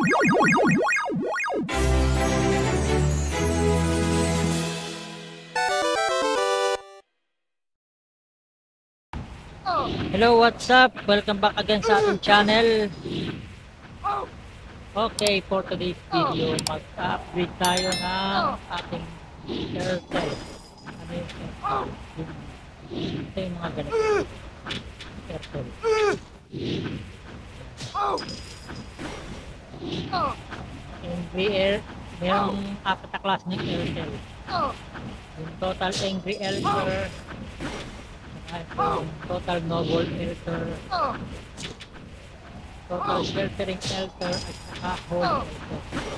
Hello, what's up? Welcome back again sa ating channel. Okay, for today's video, mag-upgrade tayo ng ating Airtel. Ano yung Airtel? Ito yung mga ganito. Airtel. Angry Air. Mayroong apat na klase ng Airtel. Yung total Angry Airtel. Total Noble Airtel. Total Sheltering Shelter at saka Home Shelter.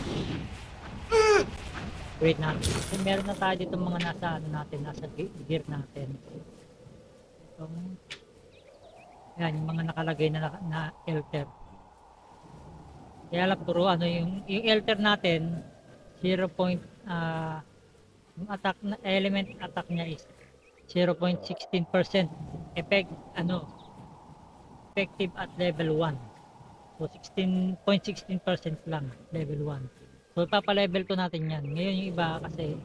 Wait natin. Kasi meron na tayo dito mga nasa ano natin, nasa gear natin. Itong yan, yung mga nakalagay na Shelter. Kaya lang puro ano yung Shelter natin 0. Yung attack na element attack niya is 0.16% effective at level 1. So 16.16% lang level 1. So ipapa-level ko natin 'yan. Ngayon yung iba kasi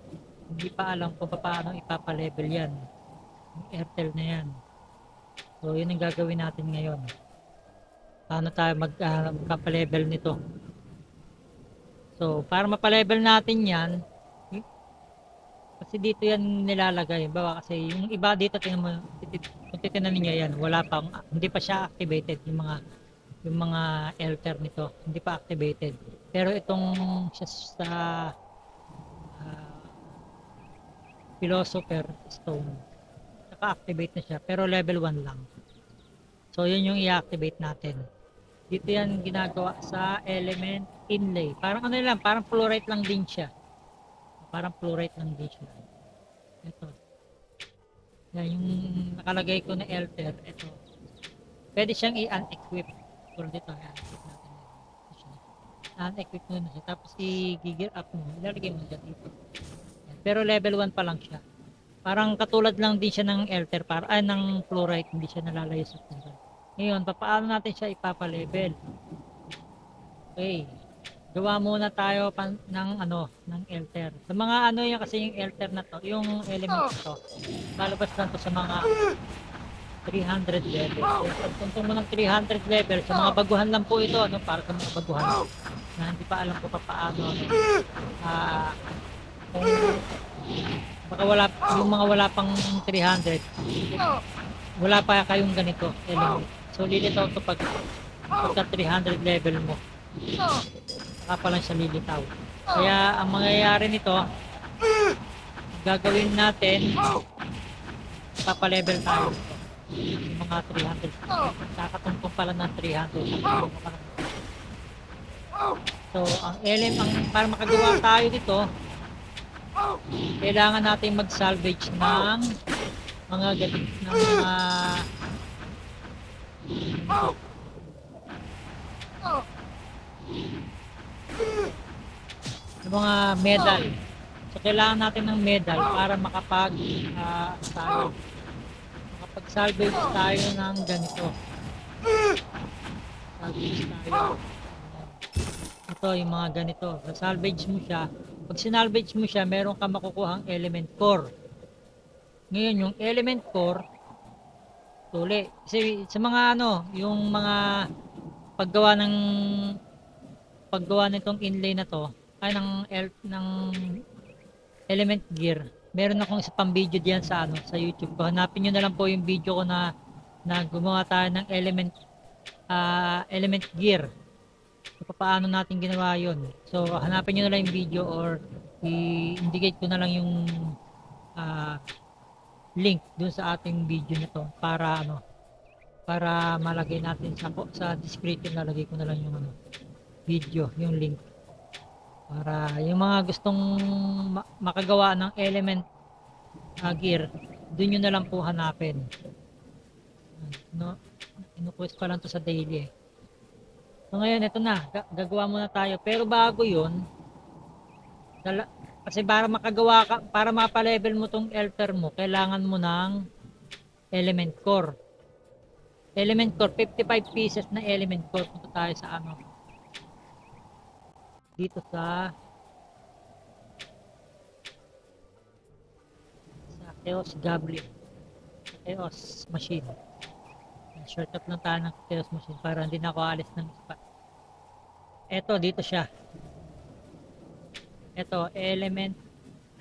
hindi pa alam kung paano ipapa-level 'yan. Yung Airtel na 'yan. So yun ang gagawin natin ngayon. Paano tayo magpa-level nito? So para mapa-level natin 'yan, kasi dito yan nilalagay. Bawa kasi yung iba dito tingnan mo, kung titingnan niyo yan, wala pang hindi pa siya activated yung mga Airtel nito, hindi pa activated. Pero itong siya sa Philosopher Stone, naka-activate na siya pero level 1 lang. So yun yung i-activate natin. Dito yan ginagawa sa element inlay. Parang ano lang, parang fluorite lang din siya. Parang fluorite lang din siya. Ito. Yan yung nakalagay ko na Airtel. Ito. Pwede siyang i-unequip. Pero dito, i-unequip natin. Un-equip mo na siya. Tapos i-gear up mo. Ilalagay mo dyan dito. Pero level 1 pa lang siya. Parang katulad lang din siya ng Airtel. Ng fluorite. Hindi siya nalalayo sa fluorite. Ngayon, paano natin siya ipapa-level? Okay. Gawa muna tayo ng Airtel. Sa mga yan kasi yung Airtel na to, yung element to, lalabas lang to sa mga 300 level. So, pagtuntong mo ng 300 level, sa mga baguhan lang po ito, para sa mga baguhan na hindi pa alam ko paano. Kung baka yung mga wala pang 300, wala pa kayong ganito element. So lilitaw to pagka 300 level mo. Saka pa lang siya lilitaw. Kaya ang mangyayari nito, gagawin natin, papalevel tayo nito. Yung mga 300. Kakatungkong pala ng 300. So, para makagawa tayo dito, kailangan natin mag-salvage ng mga medal. So kailangan natin ng medal para makapag-salvage tayo ng ganito. Salvage tayo. Ito yung mga ganito. Salvage mo siya. Pag sinalvage mo siya, meron ka makukuhang element core. Ngayon yung element core, tuli. Kasi sa mga yung mga paggawa nitong inlay na to, ng element gear, meron akong isa pang video diyan sa YouTube ko. Hanapin niyo na lang po yung video ko na gumawa tayo ng element gear. So, paano natin ginawa yon? So hanapin niyo na lang yung video or i-indicate ko na lang yung link dun sa ating video nito para malagay natin sa description. Lalagay ko na lang yung video, yung link, para yung mga gustong makagawa ng element gear, dun nyo na lang po hanapin. Inu-quest pa lang to sa daily. So ngayon, ito na, gagawa muna tayo. Pero bago yun, kasi para mapa-level mo tong Airtel mo, kailangan mo ng element core. Element core, 55 pieces na element core. Punta tayo sa dito sa Chaos Goblin, Chaos Machine. Shortcut lang tayo ng Chaos Machine para hindi na ako alis ng spot. Eto, dito siya. Eto, element.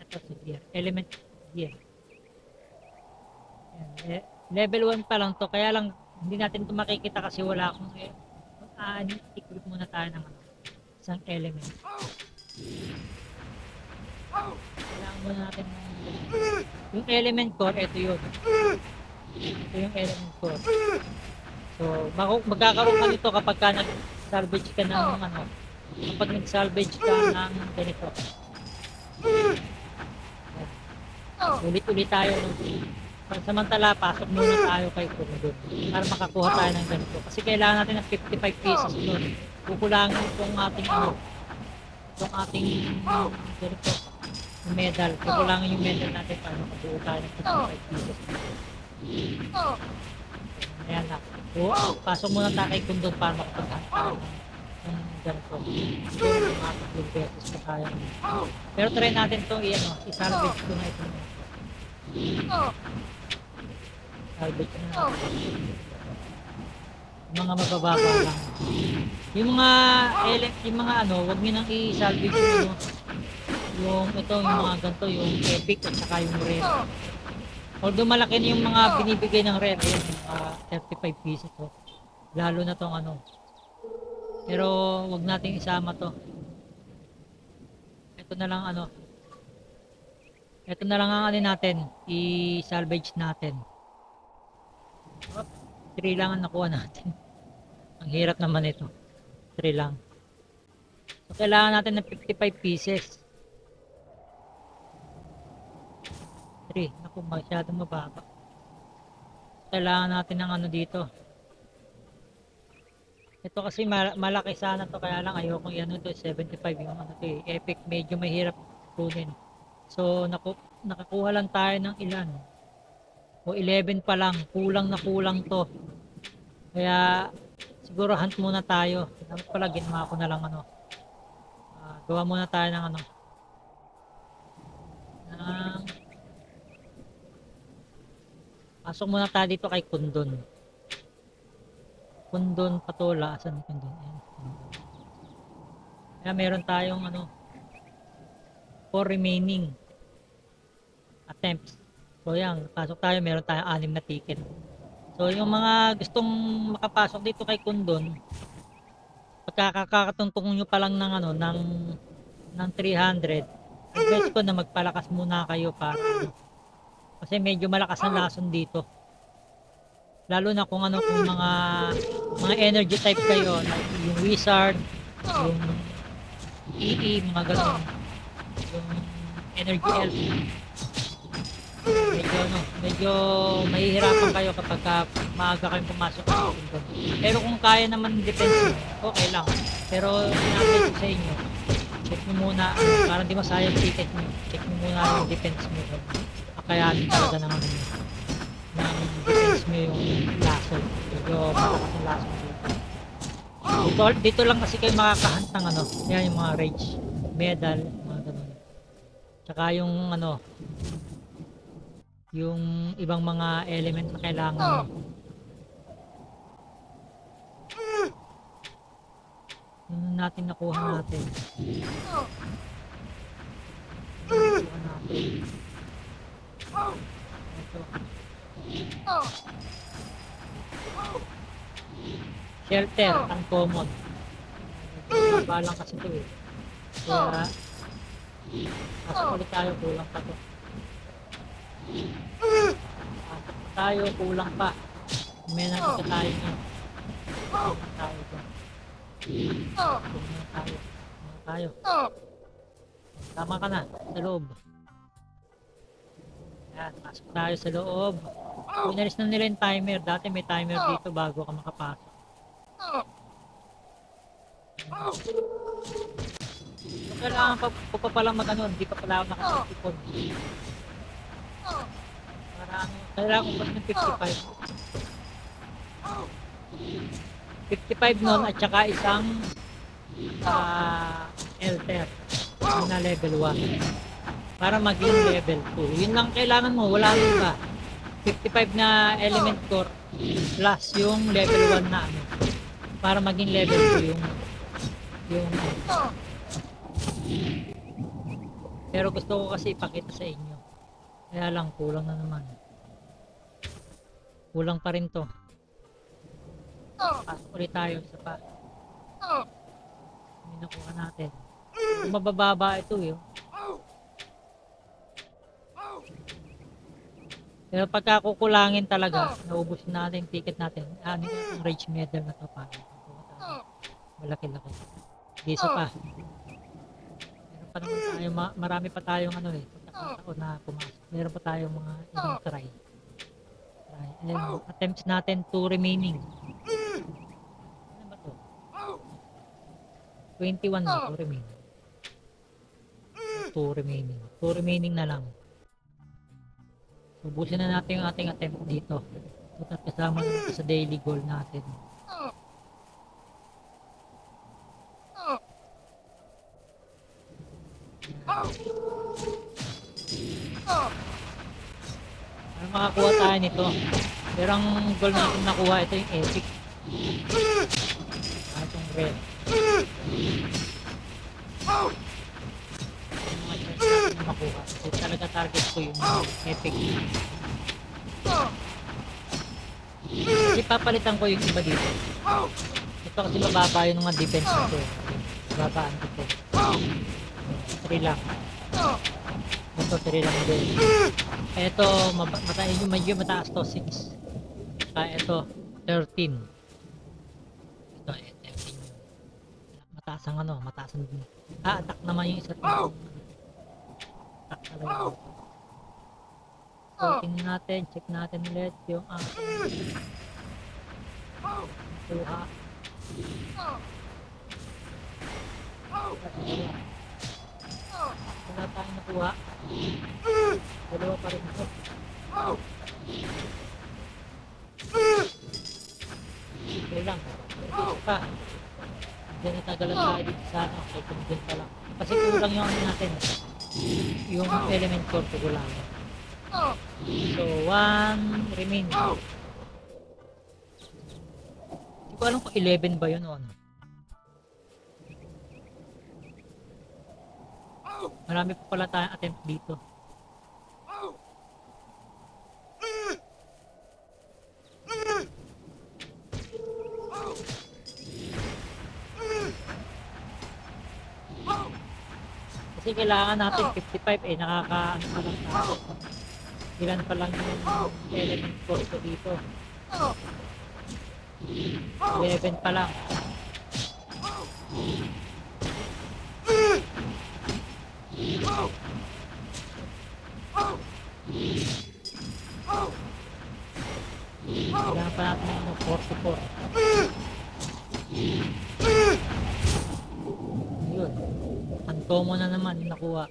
Eto si gear. Element gear. Ayan, level 1 pa lang to. Kaya lang, hindi natin ito makikita kasi wala akong i-click muna tayo ng isang element. Kailangan muna natin yung element core, ito yun. Ito yung element core. So, magkakaroon ka nito kapag ka nag-salvage ka ng kapag nag-salvage ka ng ganito. Ulit-ulit tayo. Samantala, pasok muna tayo kay Kundun para makakuha tayo ng ganito. Kasi kailangan natin ng 55 pieces doon. Kukulangin itong ating itong ating ganito medal. Kukulangin yung medal natin para makabuo tayo ng 55 pieces. Ayan na. So, pasok muna tayo kay Kundun para makapaghan tayo ng ganito. So, mga 10 pesos pa tayo. Pero try natin ito, i-salvage ko na ito. Salvage na. Yung mga mabababa lang. Yung mga wag niyo nang i-salvage yung mga ganito, yung epic at saka yung rare. Although malaki na yung mga binibigay ng rare, yung 35 pieces to. Lalo na tong pero wag nating isama to. Ito na lang ito na lang ang natin, i-salvage natin. 3 lang ang nakuha natin. Ang hirap naman ito. 3 lang. So kailangan natin ng 55 pieces. 3. Naku, masyadong mababa. Kailangan natin ng dito. Ito kasi malaki sana to, kaya lang ayokong to 75 yung epic, medyo mahirap kunin. So nakakuha lang tayo ng ilan? O 11 pa lang, kulang na kulang to. Kaya siguro hunt muna tayo. Dapat pala ginawa ko na lang gawa muna tayo ng pasok muna tayo dito kay Kundun. Kundun Patola, asan yung Kundun? Ayan, Kundun. Kaya meron tayong 4 remaining attempts. So yan, pasok tayo, meron tayong 6 na ticket. So yung mga gustong makapasok dito kay Kundun, pagkakatuntong nyo pa lang ng 300, advice ko na magpalakas muna kayo para kasi medyo malakas ang lason dito. Lalo na kung kung mga energy type kayo, yung wizard, yung EE, mga ganun, yung energy elf, medyo mahihirapan kayo kapag maaga kayong pumasok ng Kundun. Pero kung kaya naman defense, okay lang. Pero sinabi ko sa inyo, check nyo muna, para di masayang ticket nyo, check nyo muna yung defense mo. Kakayanin talaga ng defense mo yung laso. Medyo malakas yung laso dito lang kasi kayo makakahunt ng yan yung mga rage medal, mga ganun. Tsaka yung yung ibang mga element na kailangan natin nakuha natin. Ito. Shelter, uncommon. Balang kasi ito eh. Kaya pasok ulit tayo, kulang pa to. Pasok tayo, kulang pa. May nakita tayo nga. Tayo. Tama ka na, sa loob. Yan, pasok tayo sa loob. Pinalis na nila yung timer. Dati may timer dito bago ka makapasok. So, kailangan pa palang hindi pa pala ako nakasipon. Kailangan ko pa ng 55. 55 nun at saka isang level 1 para maging level 2. Yun lang kailangan mo, wala nang iba. 55 na element core plus yung level 1 na ano para maging level 2 yung pero gusto ko kasi ipakita sa inyo. Kaya lang kulang na naman. Kulang pa rin to. Pasok ulit tayo sa pa. May nakuha natin. Kung mabababa ito yun. Pero pagka kukulangin talaga, naubusin natin yung ticket natin. Ano yung rage medal na to pa. Malaki-laki. Di isa pa. Meron pa naman tayo, marami pa tayong ano eh. Pagkakataon na pumasok. Meron pa tayong mga ibang try. Ayun, attempts natin 2 remaining. Ano ba to? 21 na 2 remaining. 2 remaining. 2 remaining na lang. Ubusin na natin yung ating attempt dito. At kasama natin sa daily goal natin. Para makakuha tayo nito. Pero ang goal natin nakuha, ito yung epic. Itong red. Na makuha. Kasi talaga target ko yung epic. Kasi papalitan ko yung iba dito. Ito kasi mababa yung mga defense ko. Babaan ko ito. 3 lang. Ito 3 lang din. Ito medyo mataas to 6. Ito 13. Ito 13. Mataas ang ano, mataas ang attack naman yung isa. So, tingnan natin, check natin ulit yung kuha. Wala tayong nakuha. Dalawa pa rin ito. Okay lang. Ito pa. Diyan natagalan tayo dito sa ano. Okay, kung dyan pa lang. Kasi kulang yung ano natin. Yung element core ko kulang. So, 1 remaining. Hindi ko alam kung 11 ba yun o ano. Marami pa pala tayong attempt dito. Kasi kailangan natin 55 eh, nakakaano pa lang tayo. Ilan pa lang yung element core ko dito. 11 pa lang. Kailangan pa natin yung 44. Yun. Uncommon na naman yung nakuha.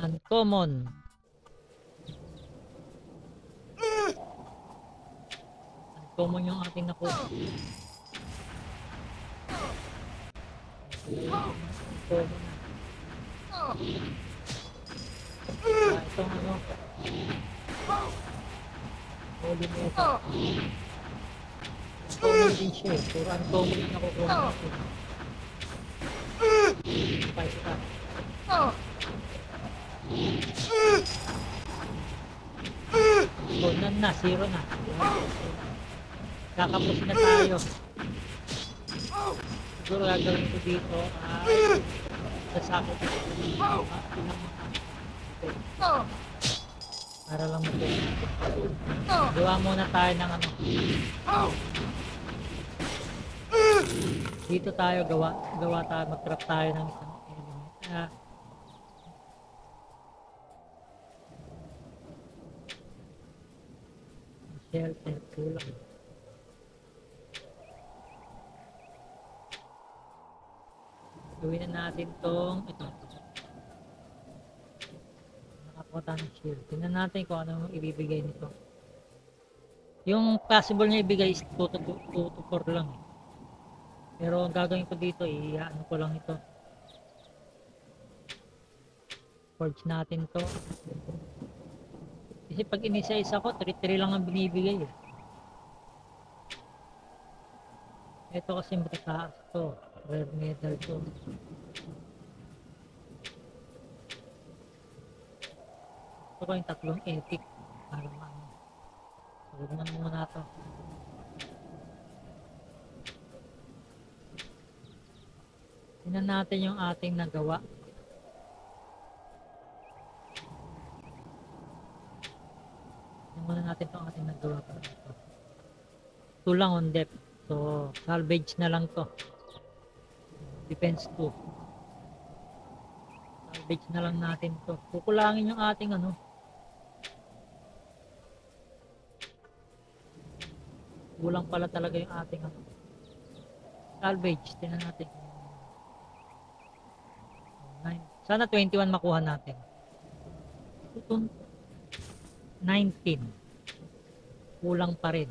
Uncommon. Uncommon yung ating nakuha. Uncommon na. Itong ano. Holy meta. Uncommon din siya eh. Puro uncommon yung nakukuha natin. Pa. Oh, na, zero na. Kakapusin na tayo. Siguro gagawin ko dito ay sasakot ko para lang mo gawa muna tayo ng ano dito tayo gawa tayo, mag-trap tayo ng isang element. Shell and kulang. Gawin na natin tong ito. Nakakuha tayo ng shield. Tingnan natin kung ano ibibigay nito. Yung possible niya ibigay is 2 to 4 lang. Pero ang gagawin ko dito, ano ko lang ito. Forge natin to. Kasi pag inisa-isa ko, 3-3 lang ang binibigay eh. Ito kasi matataas to. Rare medal to. Ito ko yung tatlong epic. Parang ano. So, huwag na muna to. Tingnan natin yung ating nagawa. Tingnan muna natin itong ating nagawa. Ito lang on depth. So, salvage na lang to. Defense 2. Salvage na lang natin to. Kukulangin yung ating ano. Kulang pala talaga yung ating ano. Salvage. Tingnan natin. Sana 21 makuha natin. 19. Kulang pa rin.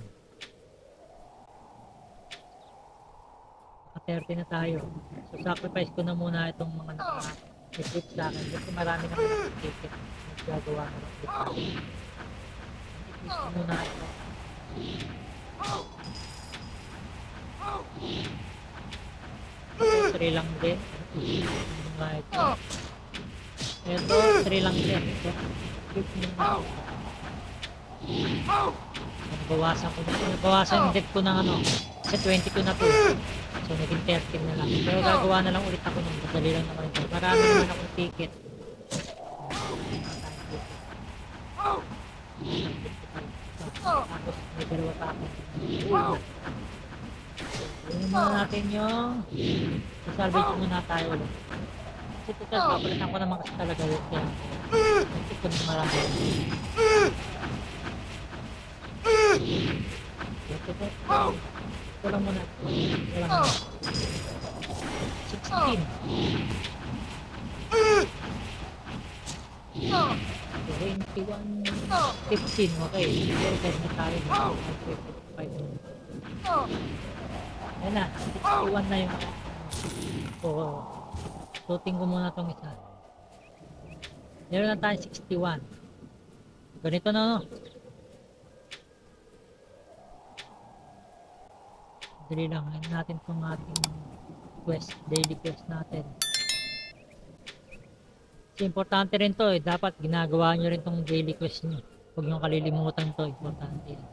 30 na tayo. So sacrifice ko na muna itong mga naka-equip sa akin kasi marami naman naka-ticket. Nagagawa na lang dito. I-equip ko muna ito. Ito 3 lang din. Ito 3 lang din. Nabawasan yung debt ko ng ano kasi 22 na to. So naging 13 na lang. Pero gagawa na lang ulit ako ng madali lang naman ito. Marami naman akong ticket. Tapos may dalawa pa ako. Tingnan muna natin yung salvage muna tayo ulit. Kasi total papalitan ko naman kasi talaga yun. Kaya nagtip ko na marami. Ito lang muna. Ito lang muna. 16. 21. 15. Okay. Very good na tayo. 55. Yan na. 61 na yung oo. Shooting ko muna itong isa. Meron na tayo 61. Ganito na no. Dali lang. Ngayon natin itong ating quest. Daily quest natin. Kasi importante rin to eh. Dapat ginagawa nyo rin itong daily quest nyo. Huwag nyo kalilimutan to. Importante yan.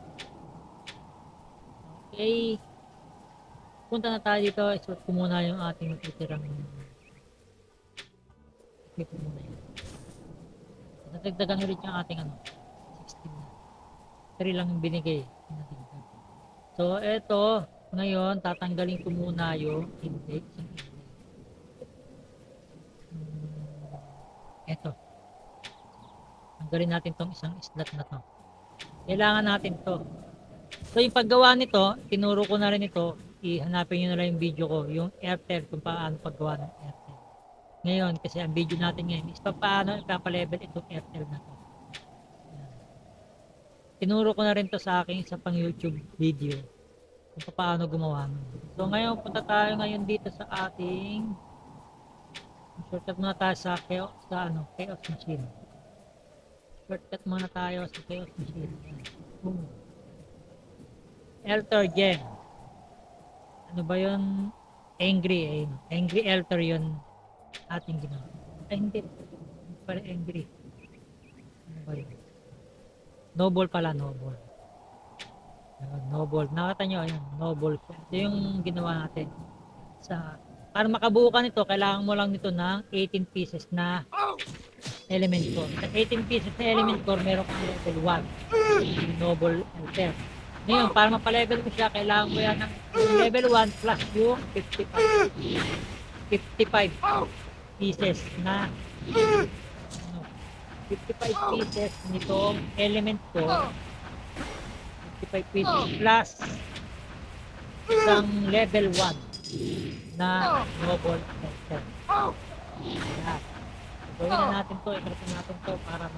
Okay. Punta na tayo dito. Isuot ko muna yung ating natitirang equip ko muna yun. Natagdagan ulit yung ating ano 16 na 3 lang yung binigay. So eto ngayon tatanggalin ko muna yung index. Eto tanggalin natin tong isang slot na to. Kailangan natin to. So yung paggawa nito tinuro ko na rin ito. Ihanapin nyo na lang yung video ko yung Airtel kung paano paggawa ng Airtel. Ngayon, kasi ang video natin ngayon is paano ipapalevel itong Airtel na to. Yan. Tinuro ko na rin to sa aking isa pang YouTube video kung paano gumawa nun. So ngayon, punta tayo ngayon dito sa ating shortcut muna tayo sa chaos machine. Shortcut muna tayo sa chaos machine. Elter Gem. Ano ba yun? Angry Elter yun ating ginawa. Ay hindi pala angry. Ano ba yun? Noble pala, noble. Noble. Nakita nyo, ayun, noble. Ito yung ginawa natin. Para makabuo ka nito, kailangan mo lang nito ng 18 pieces na element core. Sa 18 pieces na element core, meron kang level 1. Noble Elter. Ngayon, para mapalevel ko siya, kailangan ko yan ng level 1 plus yung 55 pieces na 55 pieces nitong element ko 55 pieces plus isang level 1 na noble Elter. Yan. Gawin na natin to, ikarating natin to para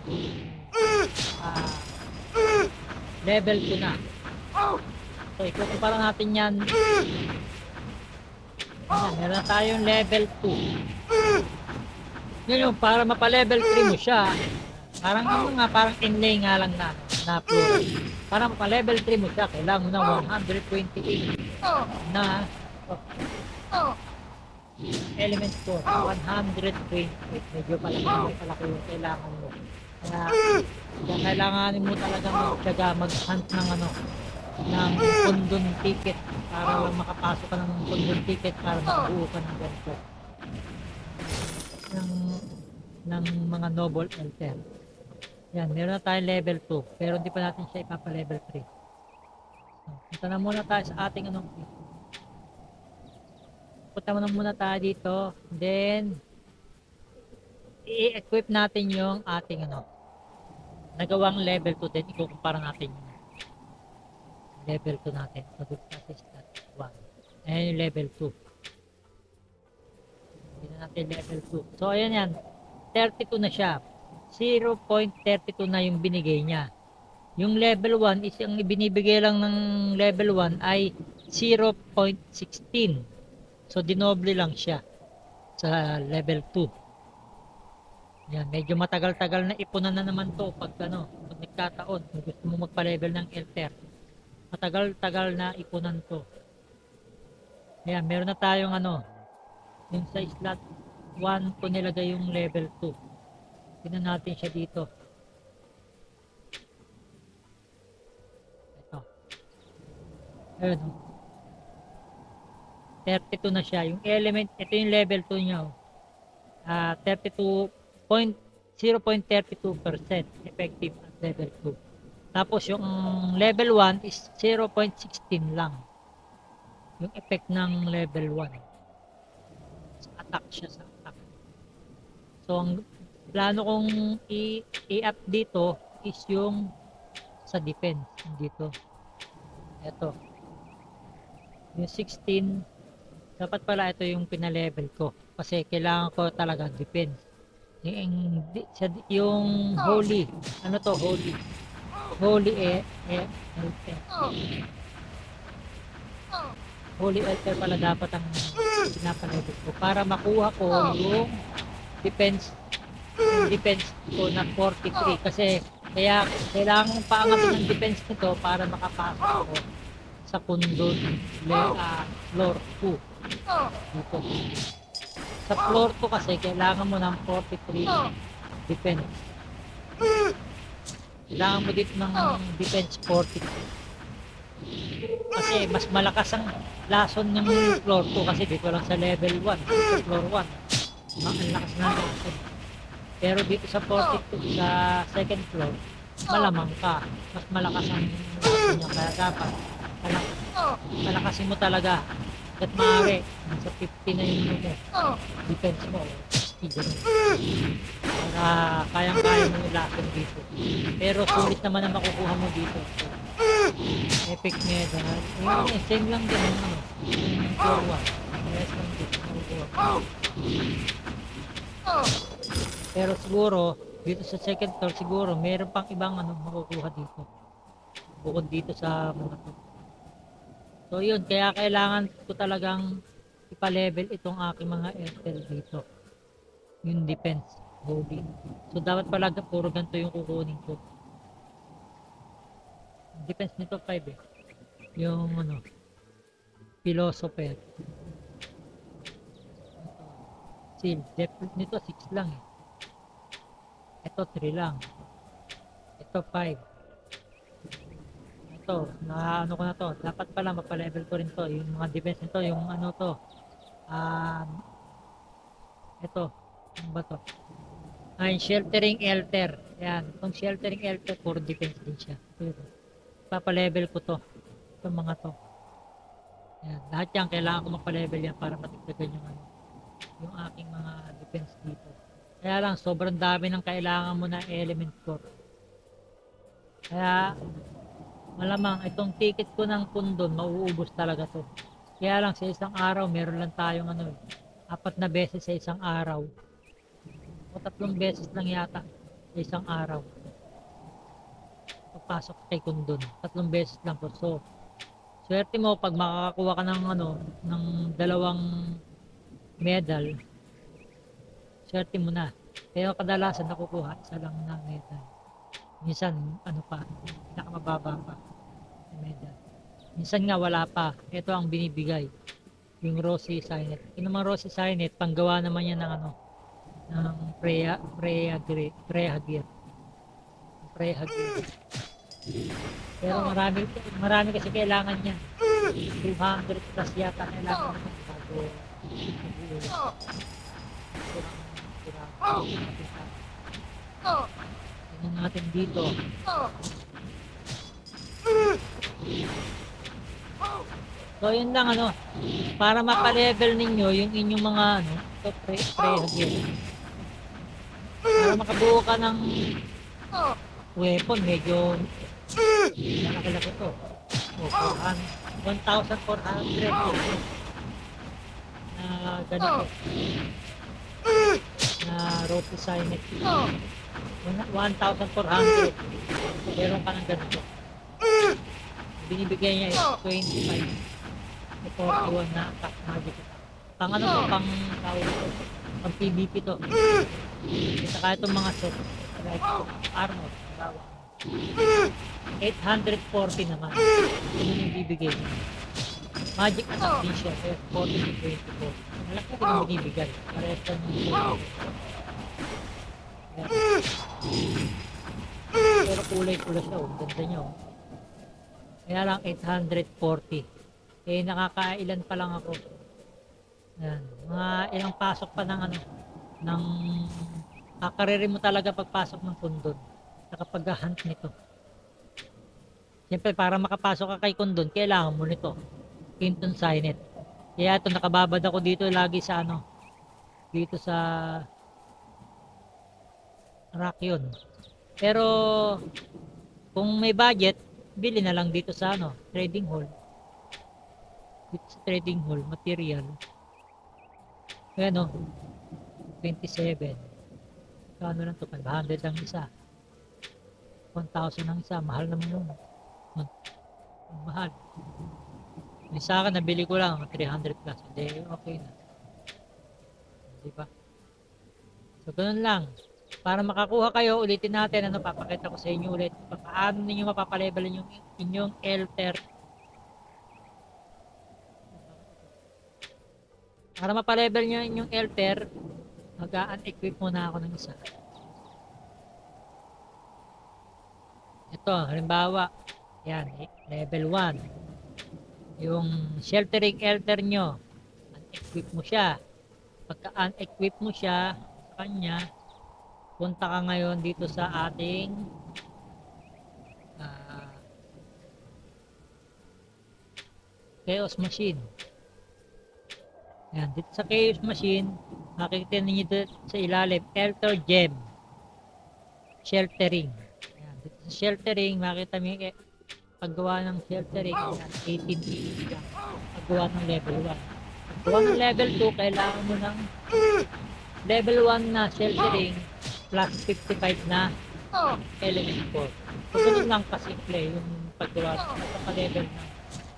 level 2 na. So ikukumpara natin yan. Ayan, meron na tayong level 2. Ngayon, para mapa-level 3 mo siya, parang ano nga, parang inlay nga lang na plural. Para mapa-level 3 mo siya, kailangan mo ng 128 na element score. 128. Medyo palaki yung kailangan mo. Kaya kailangan mo talaga magtyaga, mag-hunt ng ano, ng kondon ticket para lang makapasok ka ng kondon ticket para makabuo ka ng ganito. Ng mga noble elder. Yan, meron na tayong level 2 pero hindi pa natin siya ipapa-level 3. So, punta na muna tayo sa ating anong punta muna tayo dito, then i-equip natin yung ating ano nagawang level 2, then ikukumpara natin yung level 2 natin. So, dito natin stat 1 ayan yung level 2, hindi na natin level 2. So ayan yan, 32 na siya, 0.32 na yung binigay niya. Yung level 1 is ang ibinibigay lang ng level 1 ay 0.16. So dinoble lang siya sa level 2. Yan, medyo matagal-tagal na ipunan na naman to pag ano, pag nagkataon, kung gusto mo magpa-level ng elder. Matagal-tagal na ipunan to. Yan, meron na tayong ano, yung sa slot 1 ko nilagay yung level 2. Tingnan natin siya dito. Ito. Ayun. 32 na siya. Yung element, ito yung level 2 niya. 0.32% effective at level 2. Tapos yung level 1 is 0.16 lang. Yung effect ng level 1. Attack siya sa attack. So ang plano kong i-up dito is yung sa defense dito. Ito. Yung 16, dapat pala ito yung pinalevel ko kasi kailangan ko talaga defense. Yung holy, ano to, holy holy altar pala dapat ang pinapalevel ko para makuha ko yung defense ko na 43 kasi kaya kailangan kong paangatin ng defense nito para makapasok ako sa kundon floor 2 dito. Sa floor 2 kasi kailangan mo ng 43 defense. Kailangan mo dito ng defense 43 kasi mas malakas ang lason ng floor 2 kasi dito lang sa level 1 sa floor 1 ang lakas na lason. Pero dito sa 42 sa second floor malamang ka, mas malakas ang lason niya kaya dapat palakasin mo talaga at maaari sa 50 na yung defense mo 60 para kayang-kaya mo yung lason dito. Pero sulit naman ang makukuha mo dito. Epic medal. Yung same lang din yung ano, yung floor 1. Yes lang din. Pero siguro, dito sa second floor, siguro, meron pang ibang ano, makukuha dito. Bukod dito sa mga to. So yun, kaya kailangan ko talagang ipa-level itong aking mga airtel dito. Yung defense, holy. So dapat pala puro ganito yung kukunin ko. Defense nito 5 eh. Yung ano, philosopher. Seal, depth nito 6 lang eh. Ito 3 lang. Ito 5. Ito, na ano ko na to. Dapat pala mapa-level ko rin to. Yung mga defense nito, yung ano to. Ito, ano ba to? Ay, sheltering elter. Yan, itong sheltering elter, puro defense din siya. Ito, papa-level ko to. Itong mga to. Yan, lahat yan, kailangan ko mapa-level yan para matigdagan yung ano, yung aking mga defense dito. Kaya lang, sobrang dami ng kailangan mo na element core. Kaya, malamang itong ticket ko ng pundon, mauubos talaga to. Kaya lang, sa isang araw, meron lang tayong ano, 4 na beses sa isang araw. O 3 beses lang yata sa isang araw. Pagpasok kay kundon, 3 beses lang po. So, swerte mo pag makakakuha ka ng ano, ng 2 medal. swerte mo na. Pero kadalasan nakukuha isa lang na medal. Minsan ano pa, pinakamababa pa na medal. Minsan nga wala pa. Ito ang binibigay. Yung Rosy Signet. Yung naman Rosy Signet, panggawa naman yan ng ano, ng Preha Gear. Preha Gear. Pero marami kasi kailangan niya. 200 plus yata kailangan naman bago mag-uulit. Tingnan natin dito. So yun lang ano, para mapa-level ninyo yung inyong mga ano, ito pre-hagil. Para makabuo ka ng weapon, medyo malaki-laki to. O, 1,400 na ganito. Na Rosy Signet. 1,400. Meron ka ng ganito. Binibigay niya is 25. 41 na attack magic. Pang ano to, pang tawag ito. Pang PvP to. Kita ka itong mga set. Like armor. 840 naman. Ito yung bibigay niya. Magic attack din siya. Kaya 40 to 24. Malaki din ang binibigay. Parehas lang yung pero kulay-kulay siya. Ganda niya. Kaya lang 840. Eh nakakailan pa lang ako. Yan. Mga ilang pasok pa ng ano, ng kakarere mo talaga pagpasok ng Kundon. Nakapag-hunt nito. Siyempre para makapasok ka kay Kundon, kailangan mo nito. Crimson Signet. Kaya ito nakababad ako dito lagi sa ano, dito sa Rakyon. Pero kung may budget, bili na lang dito sa ano, trading hall. Dito sa trading hall, material. Ayan o, 27. Kano lang ito? 500 ang isa. 1,000 ang isa. Mahal naman yun. Mahal. Yung sa akin, nabili ko lang 300 plus. Hindi, okay na. Diba? So, ganun lang. Para makakuha kayo, ulitin natin. Ano, papakita ko sa inyo ulit. Paano ninyo mapapalevel yung inyong Elter. Para mapalevel nyo inyong Elter, mag-unequip muna ako ng isa. Ito, halimbawa, yan, level 1. Yung sheltering Elter nyo, unequip mo siya. Pagka unequip mo siya sa kanya, punta ka ngayon dito sa ating Chaos Machine. Ayan, dito sa Chaos Machine, makikita ninyo dito sa ilalim, Elter Gem. Sheltering. Ayan, dito sa sheltering, makikita mo yung paggawa ng sheltering, 18 lang. Paggawa ng level 1. Paggawa ng level 2, kailangan mo ng level 1 na sheltering plus 55 na element 4. So, ganun lang kasimple yung paggawa sa level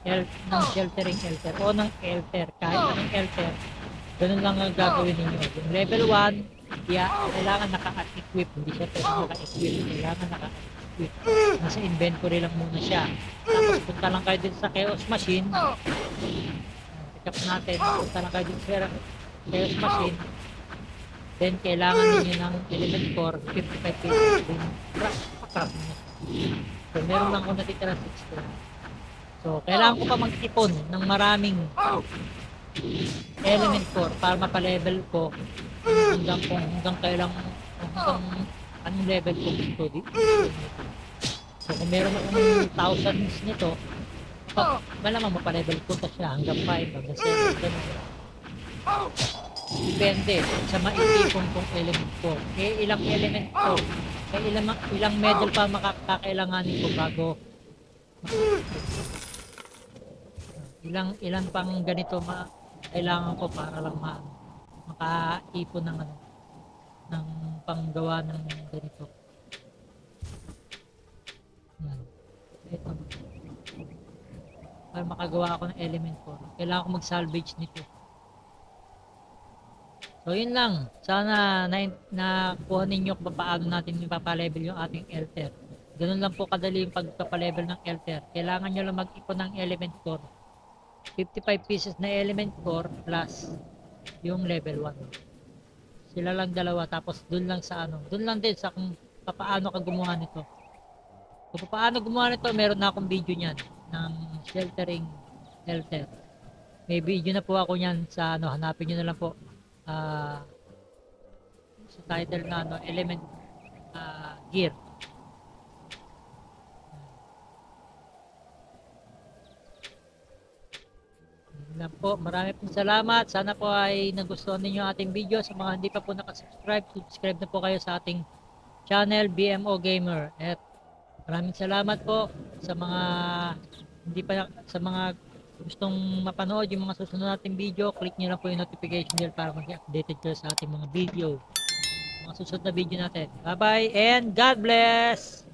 ng sheltering Elter o ng Elter, kahit anong Elter, ganun lang ang gagawin ninyo. Yung level 1, kailangan naka-equip, hindi siya pwede naka-equip, kailangan naka-equip. Nasa inventory lang muna siya. Tapos punta lang kayo din sa Chaos Machine. Recap natin, punta lang kayo din sa Chaos Machine. Then kailangan niyo ng element 4, 55 pieces din. Craft niya. So meron lang ako natitira 6 na. So, kailangan ko pa mag-ipon ng maraming element 4 para mapalevel ko hanggang kailang anong level ko gusto dito. So, kung meron akong thousands nito, malamang mapalevel ko ta siya hanggang 5, hanggang 7, ganun. Depende sa maitipon kong element 4. Eh, ilang element 4? Eh, ilang medal pa makakailanganin ko bago ilang pang ganito kailangan ko para lang makaipon ng ano ng panggawa ng ganito. Yan. Ito. Para makagawa ako ng element 4, kailangan ko mag-salvage nito. So So yun lang. Sana nakuha ninyo kung paano natin ipapalevel yung ating Elter. Ganun lang po kadali yung pagpapalevel ng Elter. Kailangan nyo lang mag-ipon ng element core. 55 pieces na element core plus yung level 1. Sila lang dalawa, tapos dun lang sa ano, dun lang din sa kung paano ka gumawa nito. Kung paano gumawa nito, meron na akong video niyan ng sheltering Elter. May video na po ako niyan sa ano, hanapin niyo na lang po. Sa title na ano, element gear. Yun lang po. Marami pong salamat. Sana po ay nagustuhan ninyo ating video. Sa mga hindi pa po nakasubscribe, subscribe na po kayo sa ating channel BMO Gamer. At maraming salamat po sa mga hindi pa sa mga gustong mapanood yung mga susunod nating video. Click nyo lang po yung notification bell para maging updated kayo sa ating mga video. Mga susunod na video natin. Bye bye and God bless!